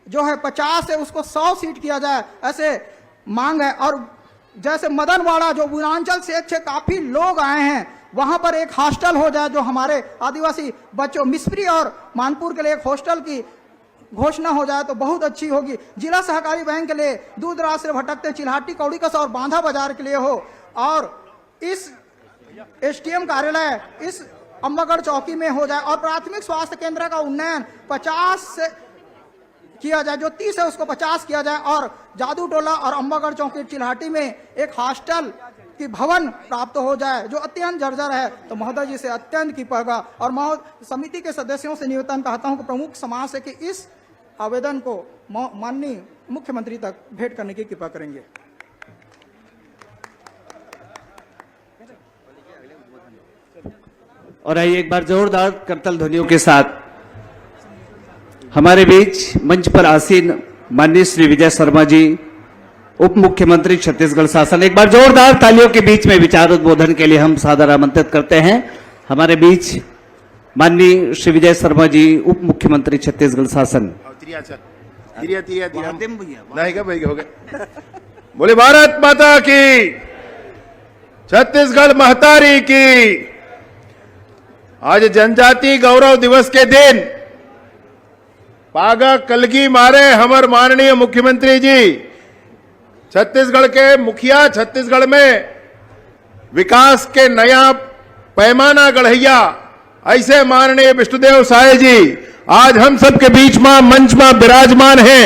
जो है 50 है उसको 100 सीट किया जाए, ऐसे मांग है। और जैसे मदनवाड़ा जो पूर्वांचल से काफी लोग आए हैं, वहां पर एक हॉस्टल हो जाए जो हमारे आदिवासी बच्चों मिस्त्री और मानपुर के लिए एक हॉस्टल की घोषणा हो जाए तो बहुत अच्छी होगी। जिला सहकारी बैंक के लिए दूर दराज से भटकते चिल्हाटी कौड़ीकस और बांधा बाजार के लिए हो, और इस एसटीएम कार्यालय इस अम्बागढ़ चौकी में हो जाए, और प्राथमिक स्वास्थ्य केंद्र का उन्नयन 50 से किया जाए, जो 30 है उसको 50 किया जाए, और जादू टोला और अम्बागढ़ चौकी चिल्हाटी में एक हॉस्टल की भवन प्राप्त हो जाए जो अत्यंत जर्जर है। तो महोदय जी से अत्यंत कृपा होगा, और समिति के सदस्यों से निवेदन करता हूं कि प्रमुख समाज से कि इस आवेदन को माननीय मुख्यमंत्री तक भेंट करने की कृपा करेंगे। और आइए एक बार जोरदार करतल ध्वनियों के साथ हमारे बीच मंच पर आसीन माननीय श्री विजय शर्मा जी, उप मुख्यमंत्री छत्तीसगढ़ शासन, एक बार जोरदार तालियों के बीच में विचार उद्बोधन के लिए हम सादर आमंत्रित करते हैं। हमारे बीच माननीय श्री विजय शर्मा जी, उप मुख्यमंत्री छत्तीसगढ़ शासन। बोले भारत माता की, छत्तीसगढ़ महतारी की। आज जनजाति गौरव दिवस के दिन पागा कलगी मारे हमर माननीय मुख्यमंत्री जी, छत्तीसगढ़ के मुखिया, छत्तीसगढ़ में विकास के नया पैमाना गढ़ैया ऐसे माननीय विष्णुदेव साय जी आज हम सबके बीच में मंच में विराजमान हैं।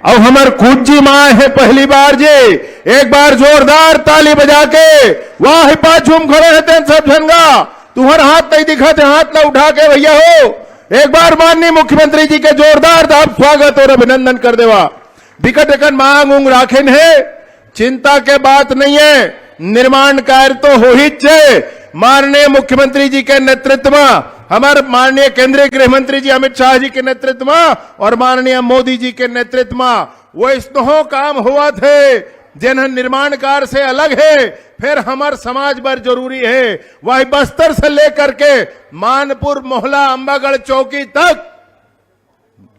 और हमार खूद जी माँ है पहली बार जी, एक बार जोरदार ताली बजा के वाह पाछूम खड़े रहते सब झनगा, तुम्हारा हाथ नहीं दिखा थे, हाथ ना उठा के भैया हो, एक बार माननीय मुख्यमंत्री जी के जोरदार आप स्वागत और अभिनंदन कर देवा। विकट मांग उंग राखेन है, चिंता के बात नहीं है, निर्माण कार्य तो हो ही छे। माननीय मुख्यमंत्री जी के नेतृत्व में, हमारे माननीय केंद्रीय गृह मंत्री जी अमित शाह जी के नेतृत्व में और माननीय मोदी जी के नेतृत्व में वो इस्तो काम हुआ थे जिन निर्माण कार्य से अलग है। फिर हमार समाज पर जरूरी है, वही बस्तर से लेकर के मानपुर मोहला अम्बागढ़ चौकी तक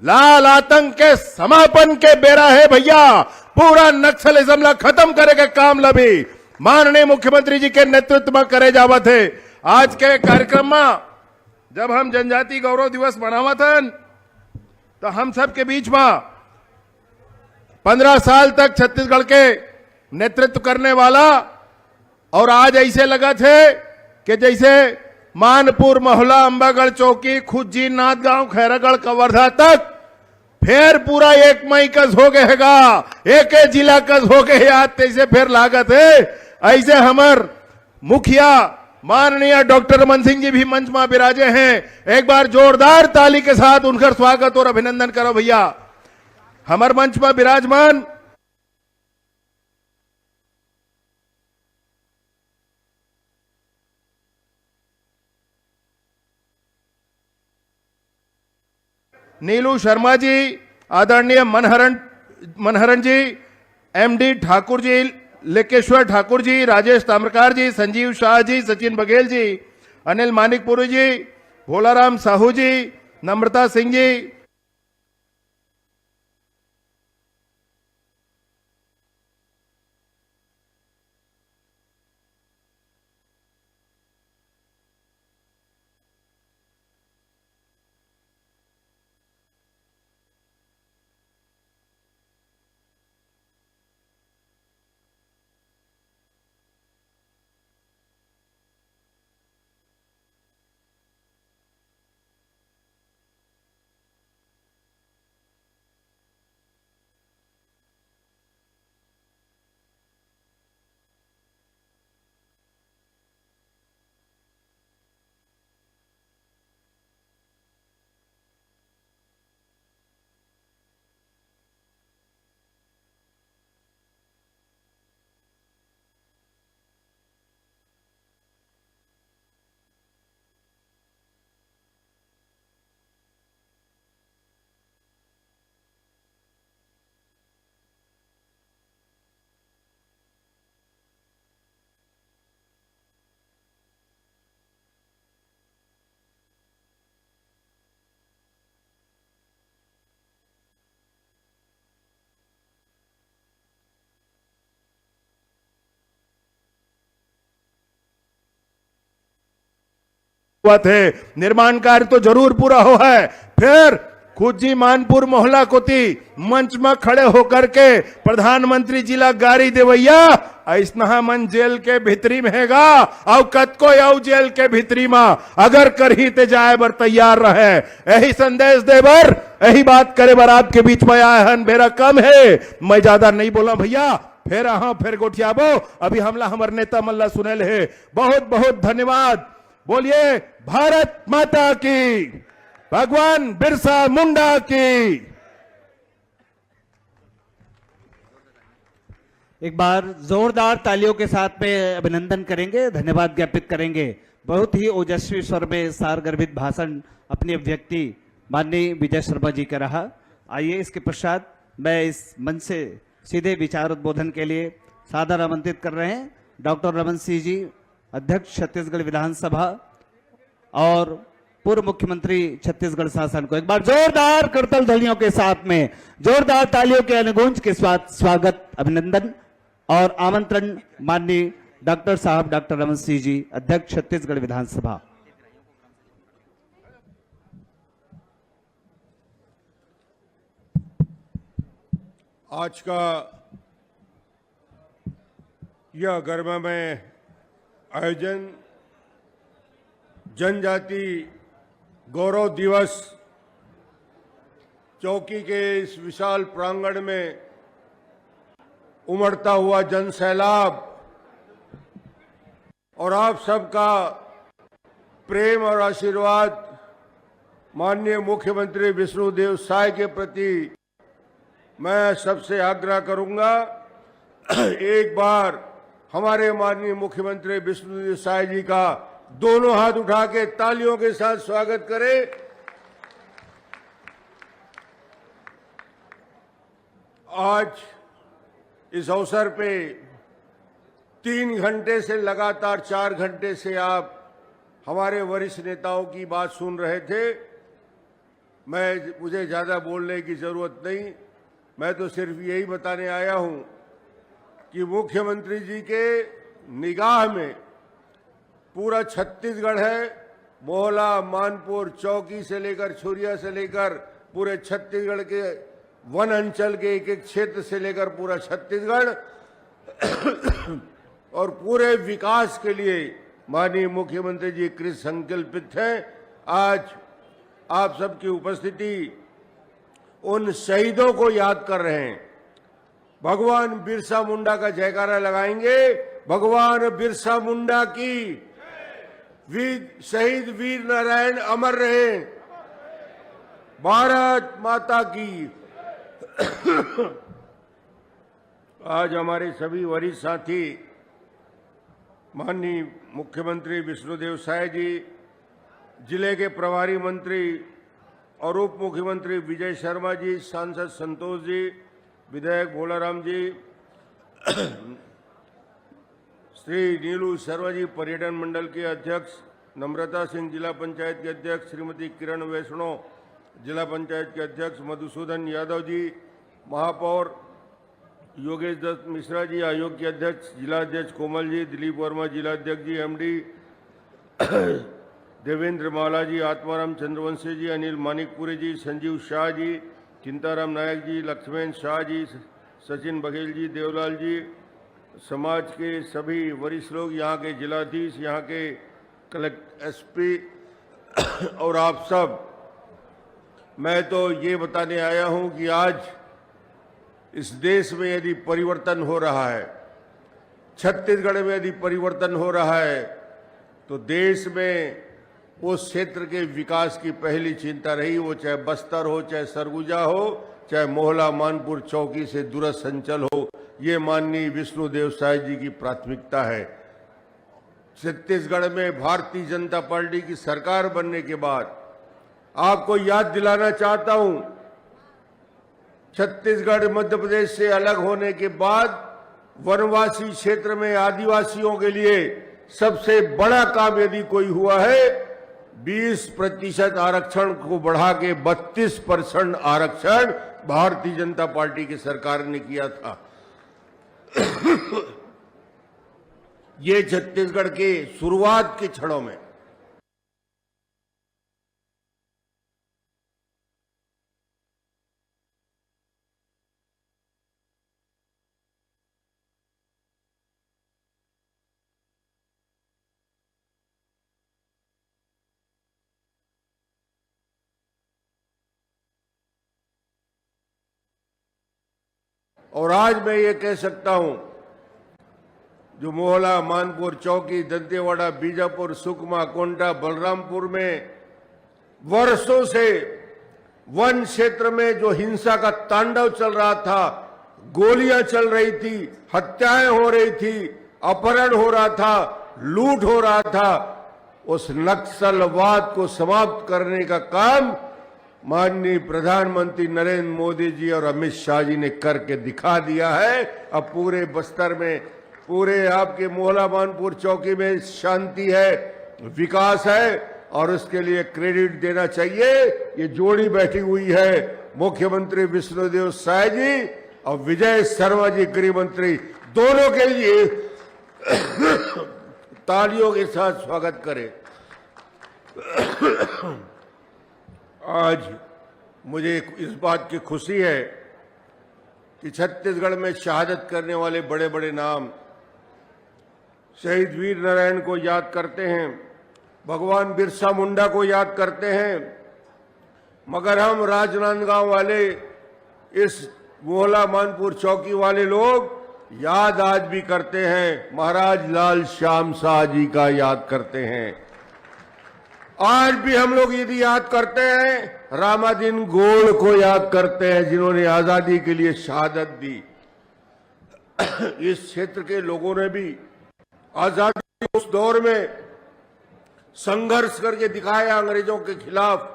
लाल आतंक के समापन के बेरा है भैया। पूरा नक्सलिज्म ला खत्म करे के काम लभी माननीय मुख्यमंत्री जी के नेतृत्व में करे जावत है। आज के कार्यक्रम में जब हम जनजाति गौरव दिवस मनावत हन तो हम सब के बीच में 15 साल तक छत्तीसगढ़ के नेतृत्व करने वाला, और आज ऐसे लगा थे कि जैसे मानपुर मोहला अम्बागढ़ चौकी खुज्जी नाथगांव खैरागढ़ कवर्धा तक फिर पूरा 1 मई कस हो गएगा, एक जिला कस हो गए आज तैसे फिर लागत है। ऐसे हमार मुखिया माननीय डॉक्टर रमन सिंह जी भी मंच में विराजे हैं, एक बार जोरदार ताली के साथ उनका स्वागत और अभिनंदन करो भैया। हमार मंच में विराजमान नीलू शर्मा जी, आदरणीय मनहरन जी, एमडी ठाकुर जी, लेकेश्वर ठाकुर जी, राजेश ताम्रकार जी, संजीव शाह जी, सचिन बघेल जी, अनिल मानिकपुरी जी, भोलाराम साहू जी, नम्रता सिंह जी, हुआ थे, निर्माण कार्य तो जरूर पूरा हो है। फिर खुजी मानपुर मोहल्ला कोती मंच में खड़े होकर के प्रधानमंत्री जिला गाड़ी देवैया ऐसना मन जेल के भीतरी में हैगा और कतको यऊ जेल के भीतरी में अगर करही ते जाए बर तैयार रहे। यही संदेश दे बर, यही बात करे बर आपके बीच में आए हन। मेरा कम है, मैं ज्यादा नहीं बोला भैया। फिर गोठियाबो, अभी हमला हमार नेता मल्ला सुनेल है। बहुत बहुत धन्यवाद। बोलिए भारत माता की, भगवान बिरसा मुंडा की। एक बार जोरदार तालियों के साथ में अभिनंदन करेंगे, धन्यवाद ज्ञापित करेंगे। बहुत ही ओजस्वी स्वर में सारगर्भित भाषण अपनी अभिव्यक्ति माननीय विजय शर्मा जी का रहा। आइए इसके पश्चात मैं इस मंच से सीधे विचार उद्बोधन के लिए सादर आमंत्रित कर रहे हैं डॉक्टर रमन सिंह जी, अध्यक्ष छत्तीसगढ़ विधानसभा और पूर्व मुख्यमंत्री छत्तीसगढ़ शासन को। एक बार जोरदार करतल ध्वनियों के साथ में, जोरदार तालियों के अनुगूंज के साथ स्वागत, अभिनंदन और आमंत्रण माननीय डॉक्टर साहब डॉक्टर रमन सिंह जी, अध्यक्ष छत्तीसगढ़ विधानसभा। आज का यह गरिमामय आयोजन जनजाति गौरव दिवस चौकी के इस विशाल प्रांगण में उमड़ता हुआ जन सैलाब और आप सबका प्रेम और आशीर्वाद माननीय मुख्यमंत्री विष्णुदेव साय के प्रति मैं सबसे आग्रह करूंगा। एक बार हमारे माननीय मुख्यमंत्री विष्णुदेव साय जी का दोनों हाथ उठा के तालियों के साथ स्वागत करें। आज इस अवसर पे 3 घंटे से लगातार 4 घंटे से आप हमारे वरिष्ठ नेताओं की बात सुन रहे थे। मुझे ज्यादा बोलने की जरूरत नहीं, मैं तो सिर्फ यही बताने आया हूं कि मुख्यमंत्री जी के निगाह में पूरा छत्तीसगढ़ है। मोहला, मानपुर, चौकी से लेकर छुरिया से लेकर पूरे छत्तीसगढ़ के वन अंचल के एक एक क्षेत्र से लेकर पूरा छत्तीसगढ़ और पूरे विकास के लिए माननीय मुख्यमंत्री जी कृत संकल्पित हैं। आज आप सबकी उपस्थिति उन शहीदों को याद कर रहे हैं। भगवान बिरसा मुंडा का जयकारा लगाएंगे। भगवान बिरसा मुंडा की, शहीद वीर नारायण अमर रहे। भारत माता की। आज हमारे सभी वरिष्ठ साथी माननीय मुख्यमंत्री विष्णुदेव साय जी, जिले के प्रभारी मंत्री और उप मुख्यमंत्री विजय शर्मा जी, सांसद संतोष जी, विधायक भोलाराम जी, श्री नीलू शर्मा जी, पर्यटन मंडल के अध्यक्ष, नम्रता सिंह जिला पंचायत के अध्यक्ष, श्रीमती किरण वैष्णव जिला पंचायत के अध्यक्ष, मधुसूदन यादव जी महापौर, योगेश दत्त मिश्रा जी आयोग के अध्यक्ष, जिला अध्यक्ष कोमल जी, दिलीप वर्मा जिला अध्यक्ष जी, एमडी देवेंद्र माला जी, आत्माराम चंद्रवंशी जी, अनिल मानिकपुरी जी, संजीव शाह जी, चिंताराम नायक जी, लक्ष्मण शाह जी, सचिन बघेल जी, देवलाल जी, समाज के सभी वरिष्ठ लोग, यहाँ के जिलाधीश, यहाँ के कलेक्टर, एसपी और आप सब, मैं तो ये बताने आया हूँ कि आज इस देश में यदि परिवर्तन हो रहा है, छत्तीसगढ़ में यदि परिवर्तन हो रहा है, तो देश में उस क्षेत्र के विकास की पहली चिंता रही, वो चाहे बस्तर हो, चाहे सरगुजा हो, चाहे मोहला, मानपुर, चौकी से दूरस्थ अंचल हो, ये माननीय विष्णुदेव साय जी की प्राथमिकता है। छत्तीसगढ़ में भारतीय जनता पार्टी की सरकार बनने के बाद आपको याद दिलाना चाहता हूं, छत्तीसगढ़ मध्य प्रदेश से अलग होने के बाद वनवासी क्षेत्र में आदिवासियों के लिए सबसे बड़ा काम यदि कोई हुआ है, 20% आरक्षण को बढ़ा के 32% आरक्षण भारतीय जनता पार्टी की सरकार ने किया था। ये छत्तीसगढ़ के शुरुआत के क्षणों में और आज मैं ये कह सकता हूं, जो मोहला, मानपुर, चौकी, दंतेवाड़ा, बीजापुर, सुकमा, कोंटा, बलरामपुर में वर्षों से वन क्षेत्र में जो हिंसा का तांडव चल रहा था, गोलियां चल रही थी, हत्याएं हो रही थी, अपहरण हो रहा था, लूट हो रहा था, उस नक्सलवाद को समाप्त करने का काम माननीय प्रधानमंत्री नरेंद्र मोदी जी और अमित शाह जी ने करके दिखा दिया है। अब पूरे बस्तर में, पूरे आपके मोहला, मानपुर, चौकी में शांति है, विकास है, और उसके लिए क्रेडिट देना चाहिए। ये जोड़ी बैठी हुई है, मुख्यमंत्री विष्णुदेव साय जी और विजय शर्मा जी गृह मंत्री, दोनों के लिए तालियों के साथ स्वागत करें। आज मुझे इस बात की खुशी है कि छत्तीसगढ़ में शहादत करने वाले बड़े बड़े नाम, शहीद वीर नारायण को याद करते हैं, भगवान बिरसा मुंडा को याद करते हैं, मगर हम राजनांदगांव वाले, इस मोहला, मानपुर, चौकी वाले लोग याद आज भी करते हैं, महाराज लाल श्याम शाह जी का याद करते हैं। आज भी हम लोग यदि याद करते हैं, रामादीन गोड़ को याद करते हैं, जिन्होंने आजादी के लिए शहादत दी। इस क्षेत्र के लोगों ने भी आजादी उस दौर में संघर्ष करके दिखाया अंग्रेजों के खिलाफ,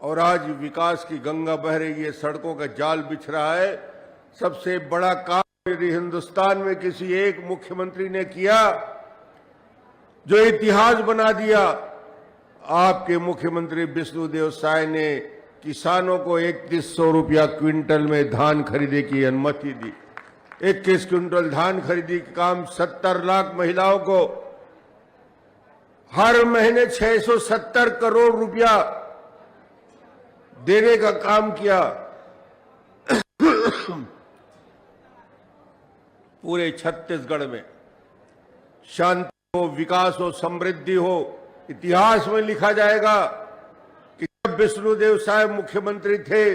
और आज विकास की गंगा बह रही है, सड़कों का जाल बिछ रहा है। सबसे बड़ा काम यदि हिंदुस्तान में किसी एक मुख्यमंत्री ने किया, जो इतिहास बना दिया, आपके मुख्यमंत्री विष्णुदेव साय ने किसानों को 3100 रुपया क्विंटल में धान खरीदने की अनुमति दी। 21 क्विंटल धान खरीदी का काम 70 लाख महिलाओं को हर महीने 670 करोड़ रुपया देने का काम किया। पूरे छत्तीसगढ़ में शांति हो, विकास हो, समृद्धि हो। इतिहास में लिखा जाएगा कि जब विष्णुदेव साय मुख्यमंत्री थे,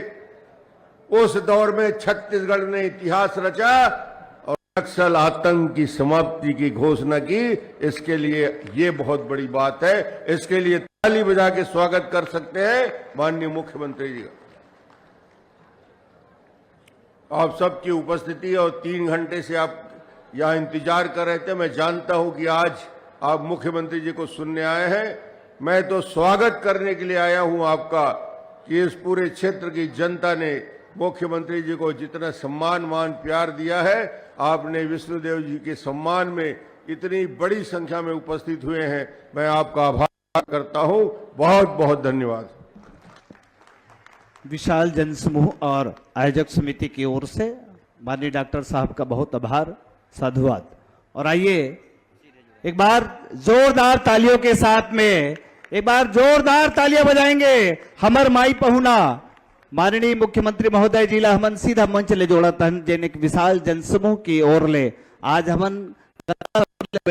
उस दौर में छत्तीसगढ़ ने इतिहास रचा और नक्सल आतंक की समाप्ति की घोषणा की। इसके लिए ये बहुत बड़ी बात है, इसके लिए ताली बजा के स्वागत कर सकते हैं माननीय मुख्यमंत्री जी का। आप सबकी उपस्थिति और 3 घंटे से आप यहां इंतजार कर रहे थे। मैं जानता हूं कि आज आप मुख्यमंत्री जी को सुनने आए हैं। मैं तो स्वागत करने के लिए आया हूं आपका, कि इस पूरे क्षेत्र की जनता ने मुख्यमंत्री जी को जितना सम्मान, मान, प्यार दिया है, आपने विष्णुदेव जी के सम्मान में इतनी बड़ी संख्या में उपस्थित हुए हैं। मैं आपका आभार करता हूं। बहुत बहुत धन्यवाद। विशाल जनसमूह और आयोजक समिति की ओर से माननीय डॉक्टर साहब का बहुत आभार, साधुवाद। और आइए एक बार जोरदार तालियों के साथ में एक बार जोरदार तालियां बजाएंगे। हमर माई पहुना माननीय मुख्यमंत्री महोदय जी ला हमन सीधा मंच ले जोड़ा तन, जेन एक विशाल जनसमूह की ओर ले आज हमन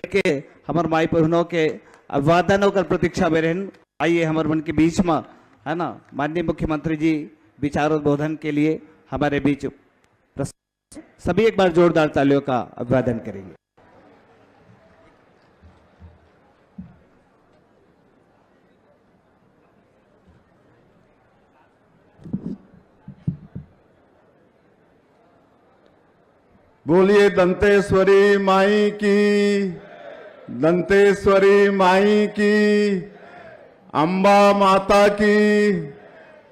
के हमर माई पहुनों के अभिवादनों कर प्रतीक्षा में रहन। आइए हमर मन के बीच में, है ना, माननीय मुख्यमंत्री जी विचारोद्बोधन के लिए हमारे बीच सभी एक बार जोरदार तालियों का अभिवादन करेंगे। बोलिए दंतेश्वरी माई की, दंतेश्वरी माई की, अंबा माता की,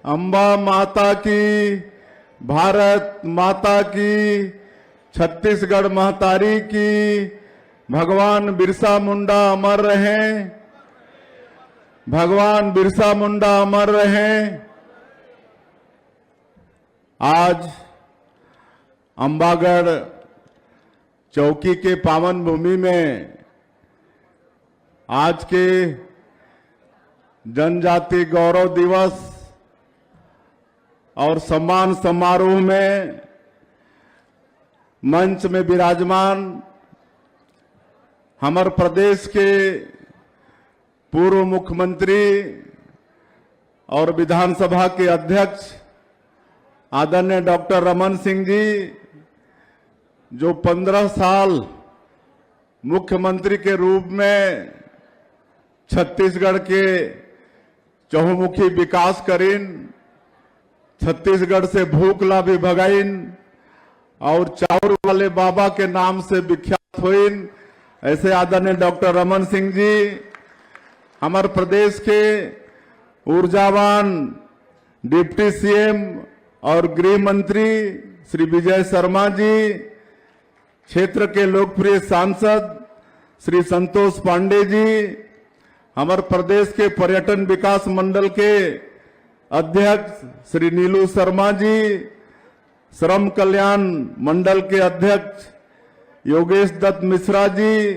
अंबा माता की, भारत माता की, छत्तीसगढ़ महतारी की, भगवान बिरसा मुंडा अमर रहें, भगवान बिरसा मुंडा अमर रहें। आज अंबागढ़ चौकी के पावन भूमि में आज के जनजाति गौरव दिवस और सम्मान समारोह में मंच में विराजमान हमारे प्रदेश के पूर्व मुख्यमंत्री और विधानसभा के अध्यक्ष आदरणीय डॉक्टर रमन सिंह जी, जो 15 साल मुख्यमंत्री के रूप में छत्तीसगढ़ के चहुमुखी विकास करीन, छत्तीसगढ़ से भूखला भी भगाइन और चाउर वाले बाबा के नाम से विख्यात हुईन, ऐसे आदरणीय डॉक्टर रमन सिंह जी हमारे प्रदेश के ऊर्जावान डिप्टी सीएम और गृह मंत्री श्री विजय शर्मा जी, क्षेत्र के लोकप्रिय सांसद श्री संतोष पांडे जी, हमारे प्रदेश के पर्यटन विकास मंडल के अध्यक्ष श्री नीलू शर्मा जी, श्रम कल्याण मंडल के अध्यक्ष योगेश दत्त मिश्रा जी,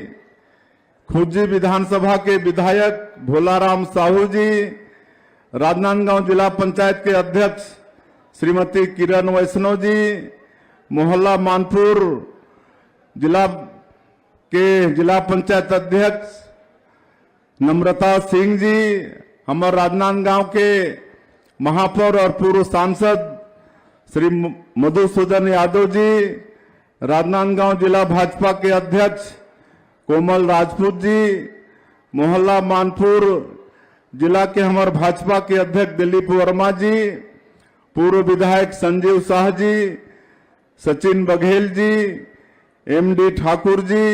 खुज्जी विधानसभा के विधायक भोलाराम साहू जी, राजनांदगांव जिला पंचायत के अध्यक्ष श्रीमती किरण वैष्णव जी, मोहल्ला मानपुर जिला के जिला पंचायत अध्यक्ष नम्रता सिंह जी, हमारे राजनांदगांव के महापौर और पूर्व सांसद श्री मधुसूदन यादव जी, राजनांदगांव जिला भाजपा के अध्यक्ष कोमल राजपूत जी, मोहल्ला मानपुर जिला के हमारे भाजपा के अध्यक्ष दिलीप वर्मा जी, पूर्व विधायक संजीव शाह जी, सचिन बघेल जी, एमडी ठाकुर जी,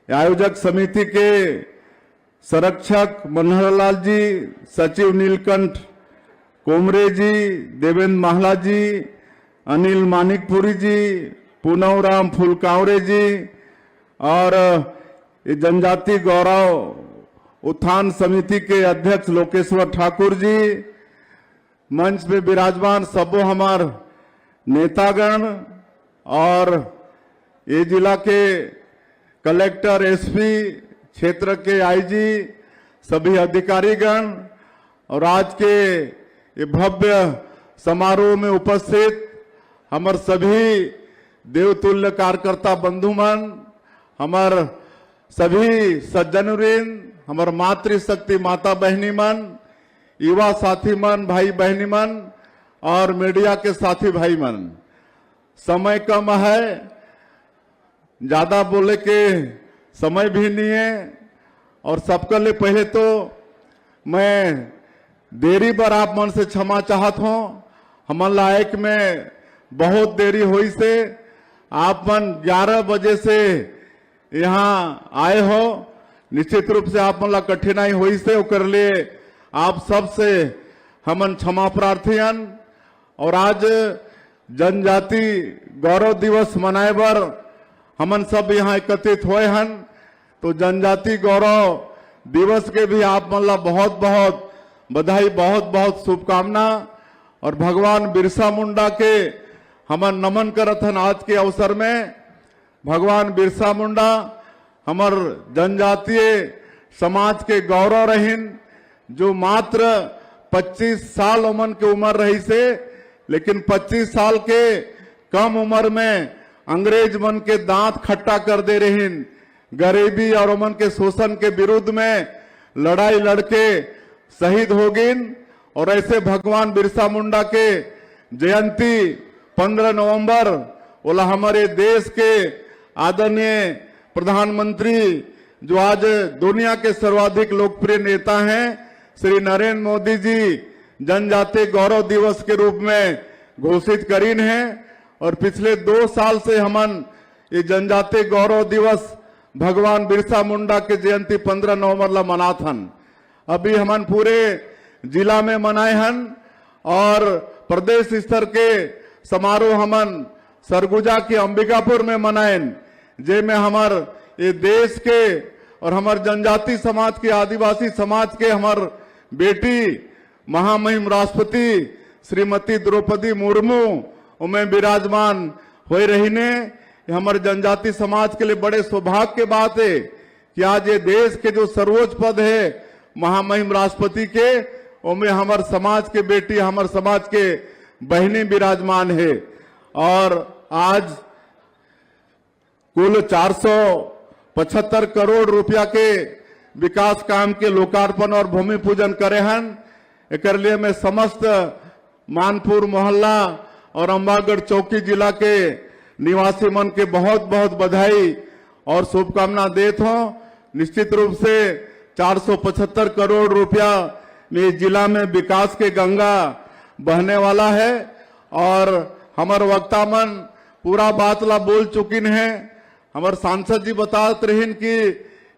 आयोजक समिति के संरक्षक मनोहरलाल जी, सचिव नीलकंठ कोमरे जी, देवेंद्र महला जी, अनिल मानिकपुरी जी, पूनवराम फुलकावरे जी और जनजाति गौरव उत्थान समिति के अध्यक्ष लोकेश्वर ठाकुर जी, मंच पे विराजमान सबो हमार नेतागण और ये जिला के कलेक्टर, एसपी, क्षेत्र के आईजी, सभी अधिकारीगण और आज के ये भव्य समारोह में उपस्थित हमार सभी देवतुल्य कार्यकर्ता बंधुमन, हमार सभी सज्जनवृंद, हमार मातृशक्ति माता बहनी मन, युवा साथी मन, भाई बहनी मन और मीडिया के साथी भाई मन, समय कम है, ज्यादा बोले के समय भी नहीं है और सबके लिए पहले तो मैं देरी पर आप मन से क्षमा चाहत हूं। हमन लायक में बहुत देरी हुई से आप मन 11 बजे से यहाँ आए हो, निश्चित रूप से आप मन ला कठिनाई हुई से ओकर लिए आप सबसे हमन क्षमा प्रार्थीयन। और आज जनजाति गौरव दिवस मनाए बर हमन सब यहाँ एकत्रित हुए हन, तो जनजाति गौरव दिवस के भी आप मन ला बहुत बहुत बधाई, बहुत बहुत शुभकामना। और भगवान बिरसा मुंडा के हमन नमन करत हन आज के अवसर में। भगवान बिरसा मुंडा हमर जनजातीय समाज के गौरव रहीन, जो मात्र 25 साल उमन के उम्र रही से, लेकिन 25 साल के कम उम्र में अंग्रेज मन के दांत खट्टा कर दे रहीन, गरीबी और उमन के शोषण के विरुद्ध में लड़ाई लड़के शहीद हो गिन। और ऐसे भगवान बिरसा मुंडा के जयंती 15 नवंबर ओला हमारे देश के आदरणीय प्रधानमंत्री, जो आज दुनिया के सर्वाधिक लोकप्रिय नेता हैं, श्री नरेंद्र मोदी जी जनजातीय गौरव दिवस के रूप में घोषित करीन है। और पिछले 2 साल से हमन ये जनजातीय गौरव दिवस भगवान बिरसा मुंडा के जयंती 15 नवंबर ला मनात हन। अभी हमन पूरे जिला में मनाए हन और प्रदेश स्तर के समारोह हमन सरगुजा के अंबिकापुर में मनाएन, जेमें हमार ये देश के और हमार जनजाति समाज के, आदिवासी समाज के हमार बेटी महामहिम राष्ट्रपति श्रीमती द्रौपदी मुर्मू उमें विराजमान हो रही ने। हमारे जनजाति समाज के लिए बड़े सौभाग्य की बात है कि आज ये देश के जो सर्वोच्च पद है महामहिम राष्ट्रपति के, उनमें हमारे समाज के बेटी, हमारे समाज के बहनी विराजमान है। और आज कुल 475 करोड़ रुपया के विकास काम के लोकार्पण और भूमि पूजन करे हन। एक लिए मैं समस्त मानपुर मोहल्ला और अम्बागढ़ चौकी जिला के निवासी मन के बहुत बहुत बधाई और शुभकामना देता हूं। निश्चित रूप से 475 करोड़ रुपया में इस जिला में विकास के गंगा बहने वाला है और हमारे वक्ता मन पूरा बात ला बोल चुकिन है। हमारे सांसद जी बताते रहिन कि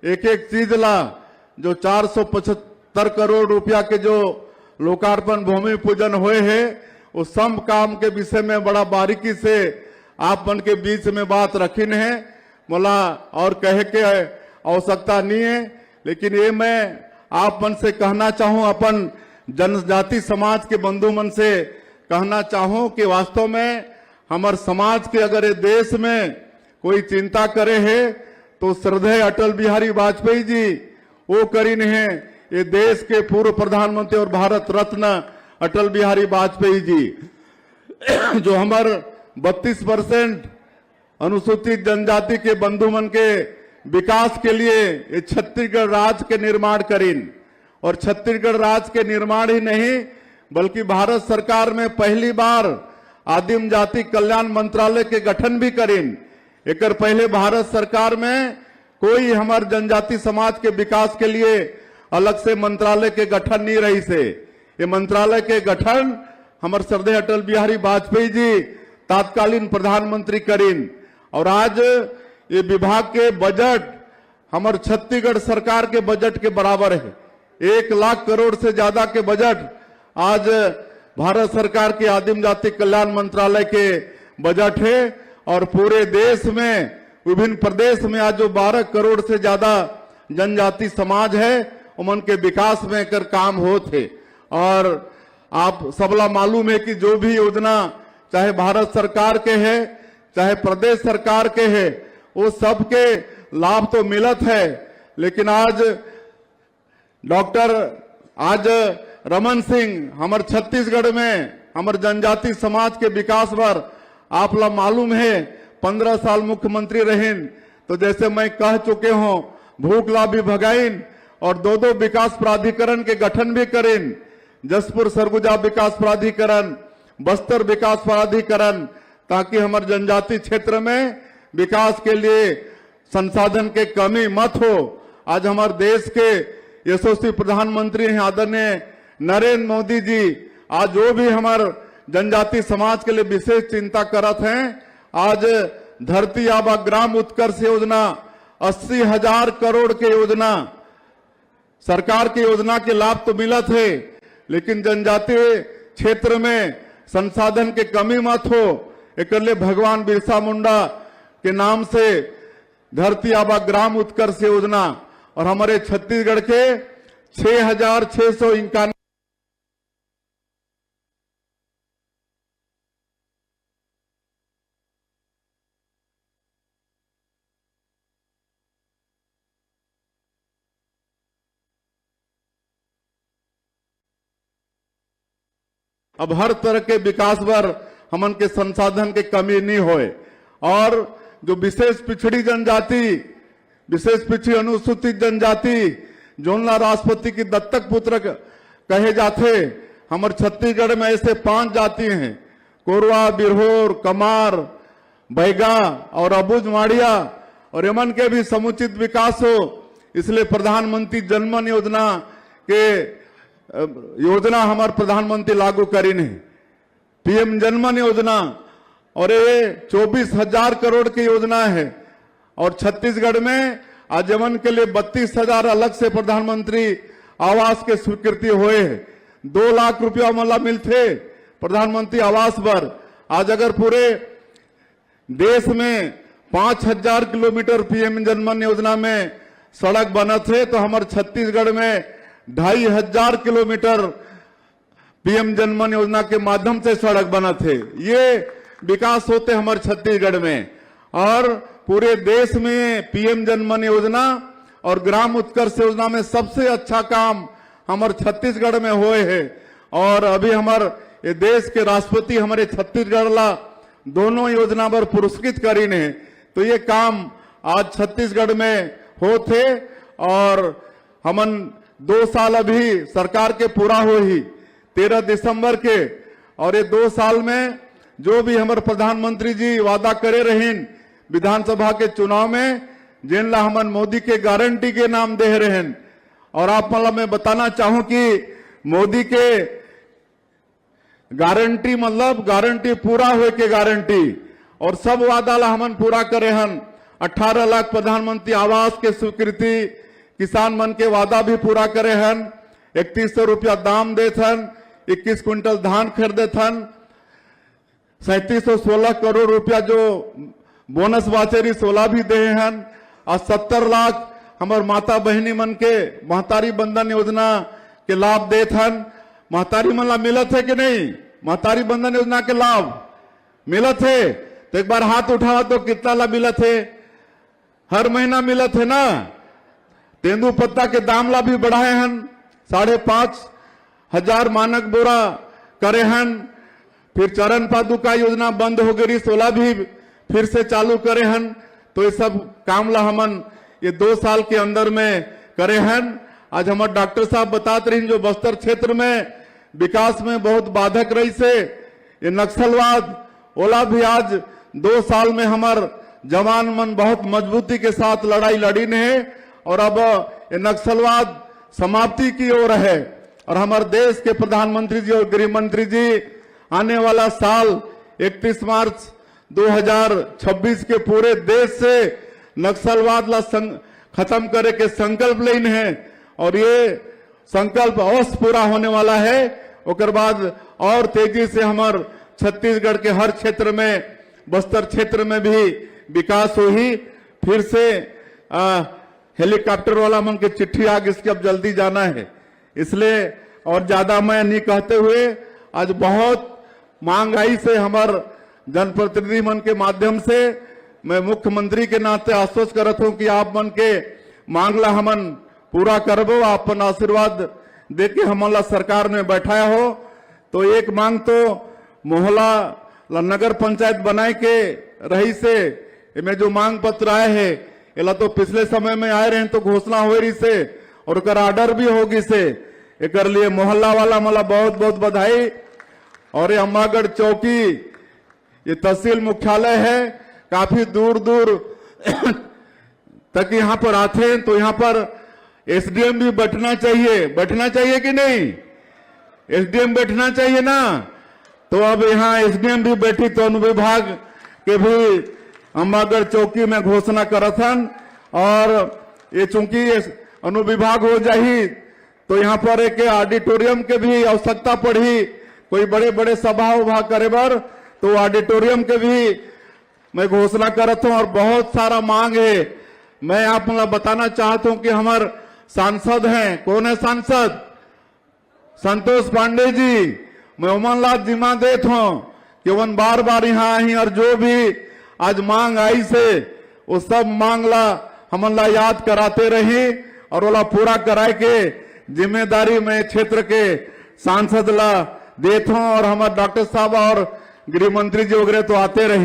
एक एक चीज ला जो 475 करोड़ रुपया के जो लोकार्पण भूमि पूजन हुए है उस सब काम के विषय में बड़ा बारीकी से आप मन के बीच में बात रखिन है। मोला और कहे के आवश्यकता नहीं है, लेकिन ये मैं आप मन से कहना चाहूं, अपन जनजाति समाज के बंधु मन से कहना चाहूं कि वास्तव में हमारे समाज के अगर ये देश में कोई चिंता करे है तो श्रद्धेय अटल बिहारी वाजपेयी जी वो करीन है। ये देश के पूर्व प्रधानमंत्री और भारत रत्न अटल बिहारी वाजपेयी जी जो हमारे 32% अनुसूचित जनजाति के बंधु मन के विकास के लिए ये छत्तीसगढ़ राज्य के निर्माण करीन। और छत्तीसगढ़ राज्य के निर्माण ही नहीं बल्कि भारत सरकार में पहली बार आदिम जाति कल्याण मंत्रालय के गठन भी करीन। एक पहले भारत सरकार में कोई हमारे जनजाति समाज के विकास के लिए अलग से मंत्रालय के गठन नहीं रही से। ये मंत्रालय के गठन हमारे श्रद्धेय अटल बिहारी वाजपेयी जी तत्कालीन प्रधानमंत्री करीन। और आज ये विभाग के बजट हमारे छत्तीसगढ़ सरकार के बजट के बराबर है। 1 लाख करोड़ से ज्यादा के बजट आज भारत सरकार के आदिम जाति कल्याण मंत्रालय के बजट है। और पूरे देश में विभिन्न प्रदेश में आज जो 12 करोड़ से ज्यादा जनजाति समाज है उमन के विकास में कर काम होते। और आप सबला मालूम है कि जो भी योजना चाहे भारत सरकार के है चाहे प्रदेश सरकार के है वो सबके लाभ तो मिलत है, लेकिन आज रमन सिंह हमारे छत्तीसगढ़ में हमारे जनजाति समाज के विकास पर आप ला मालूम है 15 साल मुख्यमंत्री रहें। तो जैसे मैं कह चुके हूं भूख ला भी भगाइन और 2 विकास प्राधिकरण के गठन भी करें। जसपुर सरगुजा विकास प्राधिकरण, बस्तर विकास प्राधिकरण, ताकि हमारे जनजाति क्षेत्र में विकास के लिए संसाधन के कमी मत हो। आज हमारे देश के यशस्वी प्रधानमंत्री हैं आदरणीय नरेंद्र मोदी जी आज जो भी हमारे जनजाति समाज के लिए विशेष चिंता करत हैं। आज धरती आबा ग्राम उत्कर्ष योजना 80,000 करोड़ के योजना सरकार की योजना के लाभ तो मिलत है, लेकिन जनजातीय क्षेत्र में संसाधन के कमी मत हो। एक भगवान बिरसा मुंडा के नाम से धरती आबा ग्राम उत्कर्ष योजना और हमारे छत्तीसगढ़ के 6,651 अब हर तरह के विकास पर हमन के संसाधन के कमी नहीं होए। और जो विशेष पिछड़ी जनजाति, विशेष पिछड़ी अनुसूचित जनजाति जोनला राष्ट्रपति की दत्तक पुत्र कहे जाते, हमारे छत्तीसगढ़ में ऐसे 5 जाति हैं, कोरवा, बिरहोर, कमार, बैगा और अबुझ माड़िया, और यमन के भी समुचित विकास हो। इसलिए प्रधानमंत्री जनमन योजना के योजना हमारे प्रधानमंत्री लागू करीन है, पीएम जनमन योजना, और ये 24,000 करोड़ की योजना है। और छत्तीसगढ़ में आजीवन के लिए 32,000 अलग से प्रधानमंत्री आवास के स्वीकृति हुए हैं। 2 लाख रुपया मला मिलते प्रधानमंत्री आवास पर। आज अगर पूरे देश में 5,000 किलोमीटर पीएम जनमन योजना में सड़क बनत है तो हमारे छत्तीसगढ़ में 2,500 किलोमीटर पीएम जनमन योजना के माध्यम से सड़क बनत है। ये विकास होते हमारे छत्तीसगढ़ में। और पूरे देश में पीएम जनमन योजना और ग्राम उत्कर्ष योजना में सबसे अच्छा काम हमारे छत्तीसगढ़ में हुए है। और अभी हमारे ये देश के राष्ट्रपति हमारे छत्तीसगढ़ ला दोनों योजना पर पुरस्कृत करीन है। तो ये काम आज छत्तीसगढ़ में होते और हमन 2 साल अभी सरकार के पूरा हो ही 13 दिसंबर के, और ये 2 साल में जो भी हमारे प्रधानमंत्री जी वादा करे रहें विधानसभा के चुनाव में, जिन ला हमन मोदी के गारंटी के नाम दे रहे हैं। और आप मतलब मैं बताना चाहूं कि मोदी के गारंटी मतलब गारंटी पूरा हुए के गारंटी, और सब वादा ला हमन पूरा करे हन। 18 लाख प्रधानमंत्री आवास के स्वीकृति, किसान मन के वादा भी पूरा करे हन। 3100 रुपया दाम देत हन, 21 क्विंटल धान खरीदे हन, 3716 करोड़ रुपया जो बोनस वाचेरी 16 भी दे हन, और 70 लाख हमार माता बहनी मन के महतारी बंधन योजना के लाभ देत हन। महतारी मन ला मिलत है कि नहीं? महतारी बंधन योजना के लाभ मिलत है तो एक बार हाथ उठावा तो कितना ला मिलत है? हर महीना मिलत है ना। तेंदू पत्ता के दाम ला भी बढ़ाए हन, 5,500 मानक बोरा करे हन। फिर चरण पादुका योजना बंद हो गई, 16 भी फिर से चालू करे हन। तो ये सब काम ला हमन ये 2 साल के अंदर में करे हन। आज हमारे डॉक्टर साहब बताते रही जो बस्तर क्षेत्र में विकास में बहुत बाधक रही से ये नक्सलवाद ओला भी आज 2 साल में हमार जवान मन बहुत मजबूती के साथ लड़ाई लड़ी ने है, और अब ये नक्सलवाद समाप्ति की ओर है। और हमारे देश के प्रधानमंत्री जी और गृह मंत्री जी आने वाला साल 31 मार्च 2026 के पूरे देश से नक्सलवाद ला खत्म करे के संकल्प लेने हैं, और ये संकल्प अवश्य पूरा होने वाला है। उसके बाद और तेजी से हमारे छत्तीसगढ़ के हर क्षेत्र में, बस्तर क्षेत्र में भी विकास हुई। फिर से हेलीकॉप्टर वाला मन के चिट्ठी आ गई, इसकी अब जल्दी जाना है, इसलिए और ज्यादा मैं नहीं कहते हुए आज बहुत महंगाई से हमारे जनप्रतिनिधि मन के माध्यम से मैं मुख्यमंत्री के नाते आश्वस्त करत हूं कि आप मन के मांग ला हमन पूरा करबो। अपन आशीर्वाद दे के हमला सरकार में बैठाया हो। तो एक मांग तो मोहल्ला ला नगर पंचायत बनाए के रही से में जो मांग पत्र आए है एला तो पिछले समय में आए रहे तो घोषणा हो रही से और कर ऑर्डर भी होगी से, एक लिए मोहल्ला वाला मला बहुत बहुत बधाई। और ये अम्मागढ़ चौकी ये तहसील मुख्यालय है, काफी दूर दूर तक यहाँ पर आते हैं, तो यहाँ पर एसडीएम भी बैठना चाहिए कि नहीं? एसडीएम बैठना चाहिए ना। तो अब यहाँ एसडीएम भी बैठी तो अनुविभाग के भी अम्बागढ़ चौकी में घोषणा करत हन। और ये चूंकि अनुविभाग हो जाही तो यहाँ पर एक ऑडिटोरियम के भी आवश्यकता पड़ी, कोई बड़े बड़े सभा उभा करे बर, तो ऑडिटोरियम के भी मैं घोषणा करता हूं। और बहुत सारा मांग है। मैं आप मतलब बताना चाहता हूं कि हमारे सांसद हैं, कौन है सांसद? संतोष पांडे जी। मैं उमन ला जिम्मा देता हूं कि वन बार बार यहाँ आई और जो भी आज मांग आई से वो सब मांग ला हमन ला याद कराते रही और वो ला पूरा कराए के जिम्मेदारी में क्षेत्र के सांसद ला देता हूं। और हमारे डॉक्टर साहब और गृह मंत्री जी वगैरह तो आते रही।